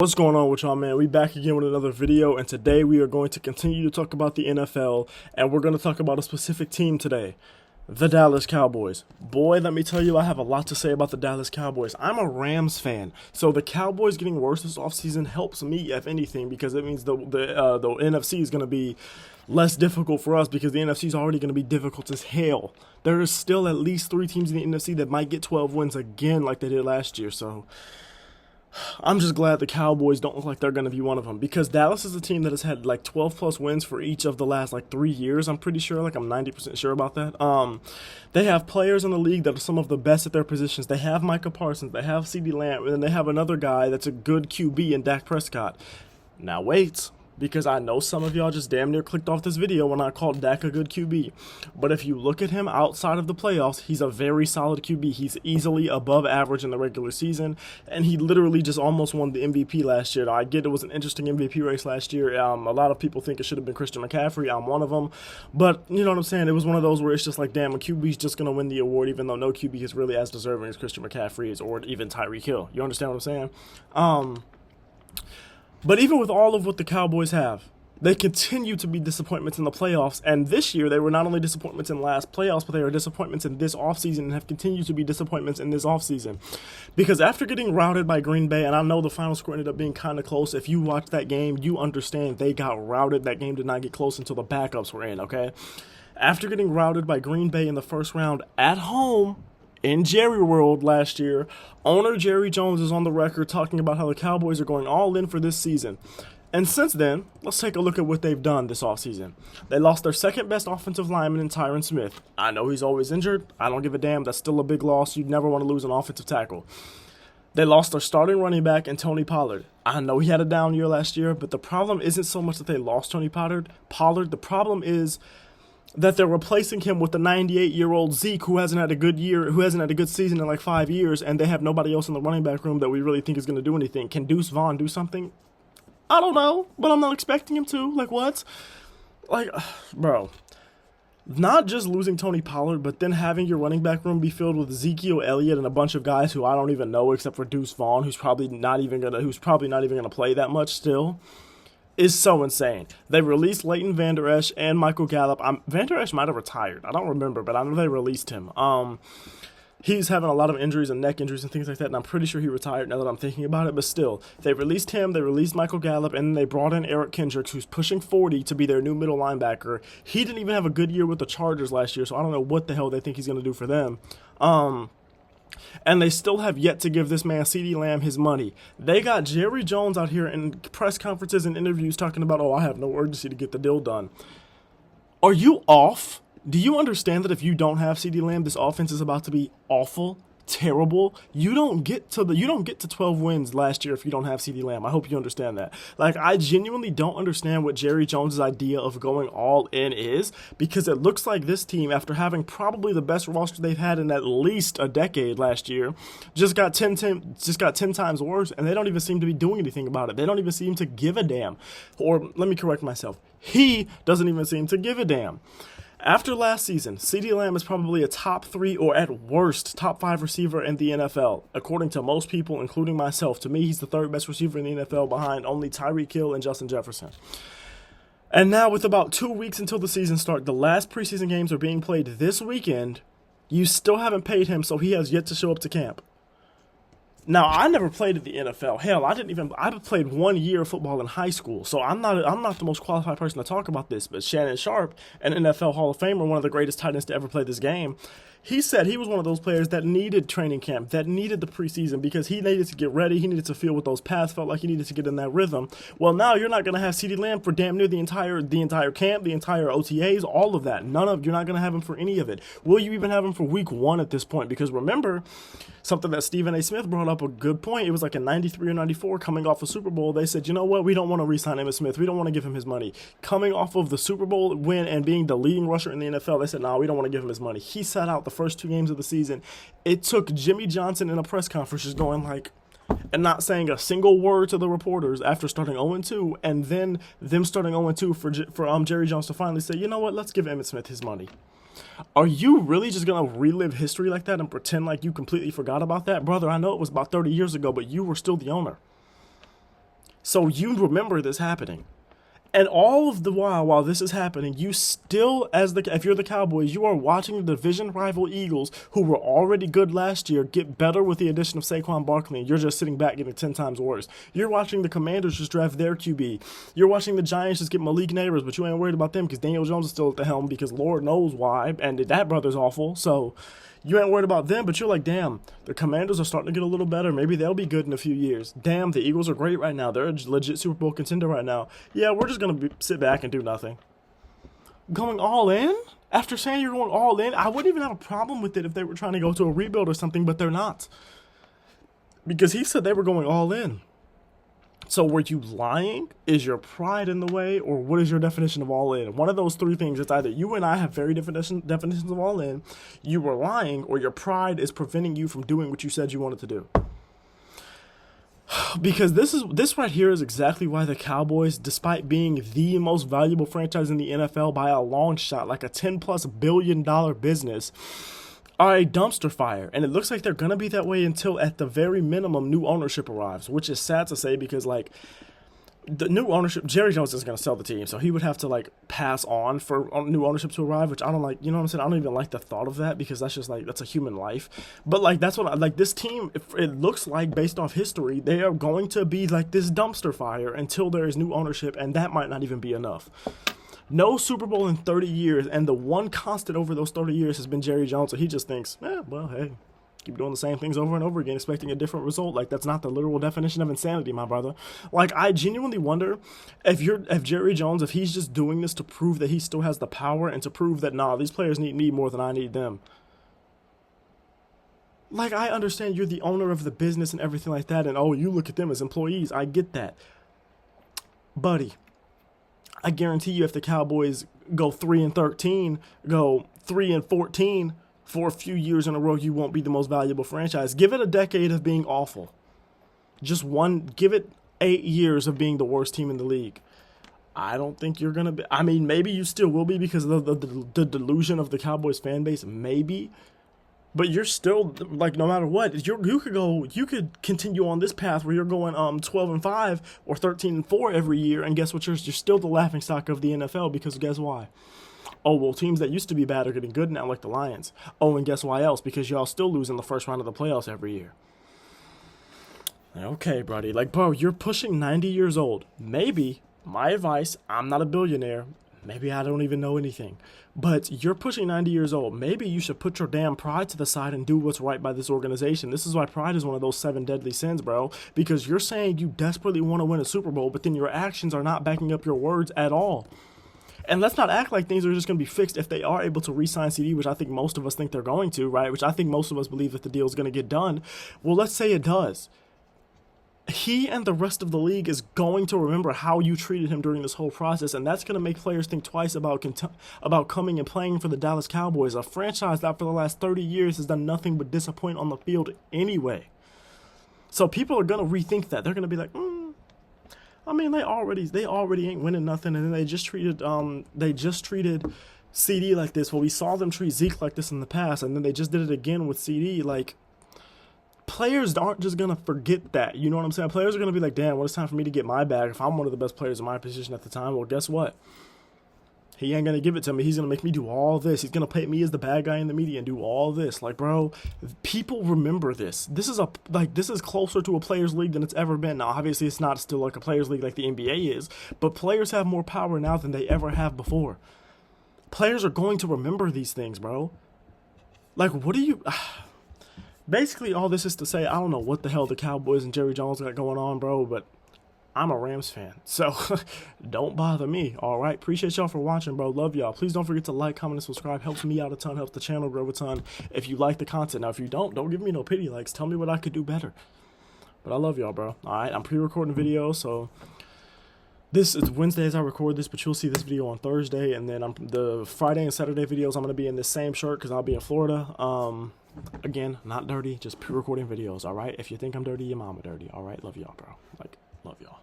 What's going on with y'all, man? We back again with another video, and today we are going to continue to talk about the NFL, and we're going to talk about a specific team today, the Dallas Cowboys. Boy, let me tell you, I have a lot to say about the Dallas Cowboys. I'm a Rams fan, so the Cowboys getting worse this offseason helps me, if anything, because it means the NFC is going to be less difficult for us because the NFC is already going to be difficult as hell. There is still at least 3 teams in the NFC that might get 12 wins again like they did last year, so I'm just glad the Cowboys don't look like they're going to be one of them, because Dallas is a team that has had like 12 plus wins for each of the last like 3 years. I'm pretty sure, like I'm 90% sure about that. They have players in the league that are some of the best at their positions. They have Micah Parsons, they have CeeDee Lamb, and then they have another guy that's a good QB in Dak Prescott. Now wait, because I know some of y'all just damn near clicked off this video when I called Dak a good QB. But if you look at him outside of the playoffs, he's a very solid QB. He's easily above average in the regular season, and he literally just almost won the MVP last year. Now, I get it was an interesting MVP race last year. A lot of people think it should have been Christian McCaffrey. I'm one of them. But, you know what I'm saying? It was one of those where it's just like, damn, a QB's just going to win the award, even though no QB is really as deserving as Christian McCaffrey is, or even Tyreek Hill. You understand what I'm saying? But even with all of what the Cowboys have, they continue to be disappointments in the playoffs. And this year, they were not only disappointments in last playoffs, but they were disappointments in this offseason and have continued to be disappointments in this offseason. Because after getting routed by Green Bay, and I know the final score ended up being kind of close. If you watch that game, you understand they got routed. That game did not get close until the backups were in, okay? After getting routed by Green Bay in the first round at home, in Jerry World last year, owner Jerry Jones is on the record talking about how the Cowboys are going all in for this season. And since then, let's take a look at what they've done this offseason. They lost their second best offensive lineman in Tyron Smith. I know he's always injured. I don't give a damn. That's still a big loss. You'd never want to lose an offensive tackle. They lost their starting running back in Tony Pollard. I know he had a down year last year, but the problem isn't so much that they lost Tony Pollard. The problem is that they're replacing him with the 98-year-old Zeke, who hasn't had a good year, who hasn't had a good season in like 5 years, and they have nobody else in the running back room that we really think is going to do anything. Can Deuce Vaughn do something? I don't know, but I'm not expecting him to. Like, what? Like, bro. Not just losing Tony Pollard, but then having your running back room be filled with Ezekiel Elliott and a bunch of guys who I don't even know except for Deuce Vaughn, who's probably not even gonna play that much still, is so insane. They released Leighton Vander Esch and Michael Gallup. Vander Esch might have retired. I don't remember, but I know they released him. He's having a lot of injuries and neck injuries and things like that, and I'm pretty sure he retired now that I'm thinking about it. But still, they released him, they released Michael Gallup, and then they brought in Eric Kendricks, who's pushing 40 to be their new middle linebacker. He didn't even have a good year with the Chargers last year, so I don't know what the hell they think he's going to do for them. And they still have yet to give this man CeeDee Lamb his money. They got Jerry Jones out here in press conferences and interviews talking about, oh, I have no urgency to get the deal done. Are you off? Do you understand that if you don't have CeeDee Lamb, this offense is about to be awful, terrible? You don't get to 12 wins last year if you don't have CeeDee Lamb. I hope you understand that. Like, I genuinely don't understand what Jerry Jones' idea of going all in is, because it looks like this team, after having probably the best roster they've had in at least a decade last year, just got 10 times worse, and they don't even seem to be doing anything about it. They don't even seem to give a damn. Or let me correct myself. He doesn't even seem to give a damn. After last season, CeeDee Lamb is probably a top 3 or at worst top 5 receiver in the NFL. According to most people, including myself, to me, he's the 3rd best receiver in the NFL behind only Tyreek Hill and Justin Jefferson. And now with about 2 weeks until the season start, the last preseason games are being played this weekend, you still haven't paid him, so he has yet to show up to camp. Now, I never played in the NFL. Hell, I played 1 year of football in high school, so I'm not the most qualified person to talk about this, but Shannon Sharp, an NFL Hall of Famer, one of the greatest tight ends to ever play this game, he said he was one of those players that needed training camp, that needed the preseason, because he needed to get ready, he needed to feel what those paths felt like, he needed to get in that rhythm. Well, now you're not going to have CeeDee Lamb for damn near the entire camp, the entire OTAs, all of that. You're not going to have him for any of it. Will you even have him for week 1 at this point? Because remember, something that Stephen A. Smith brought up a good point. It was like in 93 or 94, coming off a Super Bowl, they said, you know what, we don't want to re-sign Emmitt Smith. We don't want to give him his money. Coming off of the Super Bowl win and being the leading rusher in the NFL, they said, no, we don't want to give him his money. He sat out the first 2 games of the season. It took Jimmy Johnson in a press conference just going like, and not saying a single word to the reporters after starting 0-2, and then them starting 0-2 for Jerry Jones to finally say, you know what, let's give Emmitt Smith his money. Are you really just going to relive history like that and pretend like you completely forgot about that? Brother, I know it was about 30 years ago, but you were still the owner. So you remember this happening. And all of the while this is happening, you still, if you're the Cowboys, you are watching the division rival Eagles, who were already good last year, get better with the addition of Saquon Barkley, and you're just sitting back getting 10 times worse. You're watching the Commanders just draft their QB. You're watching the Giants just get Malik Neighbors, but you ain't worried about them because Daniel Jones is still at the helm because Lord knows why, and that brother's awful, so you ain't worried about them, but you're like, damn, the Commanders are starting to get a little better. Maybe they'll be good in a few years. Damn, the Eagles are great right now. They're a legit Super Bowl contender right now. Yeah, we're just going to sit back and do nothing. Going all in? After saying you're going all in, I wouldn't even have a problem with it if they were trying to go to a rebuild or something, but they're not. Because he said they were going all in. So were you lying? Is your pride in the way? Or what is your definition of all in? One of those three things. It's either you and I have very definitions of all in, you were lying, or your pride is preventing you from doing what you said you wanted to do. Because this right here is exactly why the Cowboys, despite being the most valuable franchise in the NFL by a long shot, like a $10+ billion business, are a dumpster fire, and it looks like they're going to be that way until, at the very minimum, new ownership arrives, which is sad to say because, like, the new ownership, Jerry Jones is going to sell the team, so he would have to, like, pass on for new ownership to arrive, which I don't like, you know what I'm saying? I don't even like the thought of that because that's just, like, that's a human life. But, like, that's what, like, this team, it looks like, based off history, they are going to be, like, this dumpster fire until there is new ownership, and that might not even be enough. No Super Bowl in 30 years, and the one constant over those 30 years has been Jerry Jones, so he just thinks, well, hey, keep doing the same things over and over again, expecting a different result. Like, that's not the literal definition of insanity, my brother. Like, I genuinely wonder if Jerry Jones, if he's just doing this to prove that he still has the power and to prove that, nah, these players need me more than I need them. Like, I understand you're the owner of the business and everything like that, and, oh, you look at them as employees. I get that. Buddy, I guarantee you if the Cowboys go 3-13, go 3-14 for a few years in a row, you won't be the most valuable franchise. Give it a decade of being awful. Give it 8 years of being the worst team in the league. I don't think you're going to be. I mean, maybe you still will be because of the delusion of the Cowboys fan base, maybe. But you're still, like, no matter what, you could continue on this path where you're going 12-5 or 13-4 every year, and guess what? You're still the laughingstock of the NFL because guess why? Oh, well, teams that used to be bad are getting good now, like the Lions. Oh, and guess why else? Because y'all still lose in the first round of the playoffs every year. Okay, buddy. Like, bro, you're pushing 90 years old. Maybe, my advice, I'm not a billionaire. Maybe I don't even know anything. But you're pushing 90 years old. Maybe you should put your damn pride to the side and do what's right by this organization. This is why pride is one of those 7 deadly sins, bro. Because you're saying you desperately want to win a Super Bowl, but then your actions are not backing up your words at all. And let's not act like things are just going to be fixed if they are able to re-sign CD, which I think most of us think they're going to, right? Which I think most of us believe that the deal is going to get done. Well, let's say it does. He and the rest of the league is going to remember how you treated him during this whole process, and that's going to make players think twice about coming and playing for the Dallas Cowboys, a franchise that for the last 30 years has done nothing but disappoint on the field anyway. So people are going to rethink that. They're going to be like, I mean, they already ain't winning nothing, and then they just treated CD like this. Well, we saw them treat Zeke like this in the past, and then they just did it again with CD. Like, players aren't just going to forget that. You know what I'm saying? Players are going to be like, damn, well, it's time for me to get my bag. If I'm one of the best players in my position at the time, well, guess what? He ain't going to give it to me. He's going to make me do all this. He's going to paint me as the bad guy in the media and do all this. Like, bro, people remember this. This is closer to a players' league than it's ever been. Now, obviously, it's not still like a players' league like the NBA is, but players have more power now than they ever have before. Players are going to remember these things, bro. Like, what do you... Basically, all this is to say, I don't know what the hell the Cowboys and Jerry Jones got going on, bro, but I'm a Rams fan, so don't bother me, all right? Appreciate y'all for watching, bro. Love y'all. Please don't forget to like, comment, and subscribe. Helps me out a ton, helps the channel grow a ton if you like the content. Now, if you don't give me no pity likes. Tell me what I could do better. But I love y'all, bro. All right, I'm pre-recording videos, so this is Wednesday as I record this, but you'll see this video on Thursday, and then the Friday and Saturday videos, I'm going to be in this same shirt because I'll be in Florida. Again, not dirty, just pre-recording videos, all right? If you think I'm dirty, your mama dirty, all right? Love y'all, bro. Like, love y'all.